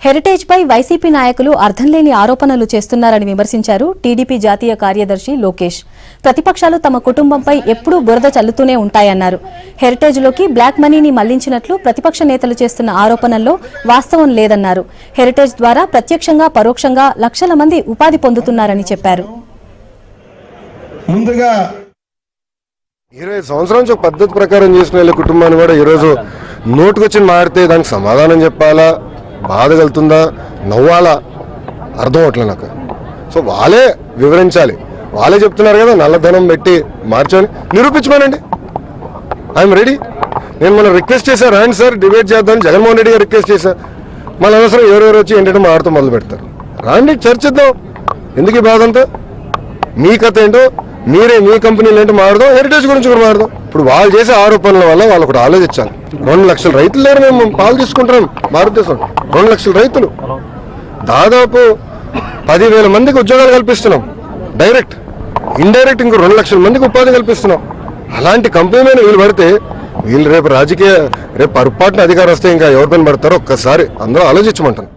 Heritage పై YCP నాయకులు అర్థంలేని ఆరోపణలు చేస్తున్నారని విమర్శించారు టీడీపీ జాతీయ కార్యదర్శి లోకేష్. ప్రతిపక్షాలు తమ కుటుంబంపై ఎప్పుడూ బురద చల్లుతూనే ఉంటాయన్నారు. హెరిటేజ్ లోకి బ్లాక్ మనీని మళ్లించినట్లు ప్రతిపక్ష నేతలు చేస్తున్న ఆరోపణల్లో వాస్తవం లేదన్నారు. హెరిటేజ్ ద్వారా ప్రత్యక్షంగా పరోక్షంగా లక్షల మంది ఉపాధి పొందుతున్నారని చెప్పారు. ముందుగా 20 సంవత్సరాల నుంచి పద్ధతి ప్రకారం చేసుకునే కుటుంబాన్ని కూడా ఈరోజు నోటుకొచ్చి మారితే దానికి సమాధానం చెప్పాలా, బాధ కలుగుతుందా, నవ్వాలా, అర్థం అవట్లే నాకు. సో వాళ్ళే వివరించాలి. వాళ్ళే చెప్తున్నారు కదా నల్లధనం పెట్టి మార్చని నిరూపించమనండి. I'm ready. నేను మనం రిక్వెస్ట్ చేశాను, రండి సార్ డిబేట్ చేద్దాం, జగన్మోహన్ రెడ్డి గారు రిక్వెస్ట్ చేశాను. మళ్ళీ అవసరం ఎవరెవరు వచ్చి ఏంటంటే మాడుతూ మొదలు పెడతారు. రండి చర్చిద్దాం. ఎందుకు ఈ బాధ అంతా? మీ కథ ఏంటో, మీరే మీ కంపెనీలు ఏంటో మాడదాం, హెరిటేజ్ గురించి కూడా మాడదాం. ఇప్పుడు వాళ్ళు చేసే ఆరోపణల వల్ల వాళ్ళు ఒకటి ఆలోచించాలి. 2 లక్షల రైతులు లేరు, మేము పాలు తీసుకుంటున్నాం భారతదేశం. 2 లక్షల రైతులు, దాదాపు 10,000 మందికి ఉద్యోగాలు కల్పిస్తున్నాం. డైరెక్ట్ ఇండైరెక్ట్ ఇంకో 2 లక్షల మందికి ఉపాధి కల్పిస్తున్నాం. అలాంటి కంపెనీ మీద వీళ్ళు పడితే వీళ్ళు రేపు పొరపాటున అధికారం వస్తే ఇంకా ఎవరి పైన పడతారో ఒక్కసారి అందరూ ఆలోచించమంటాను.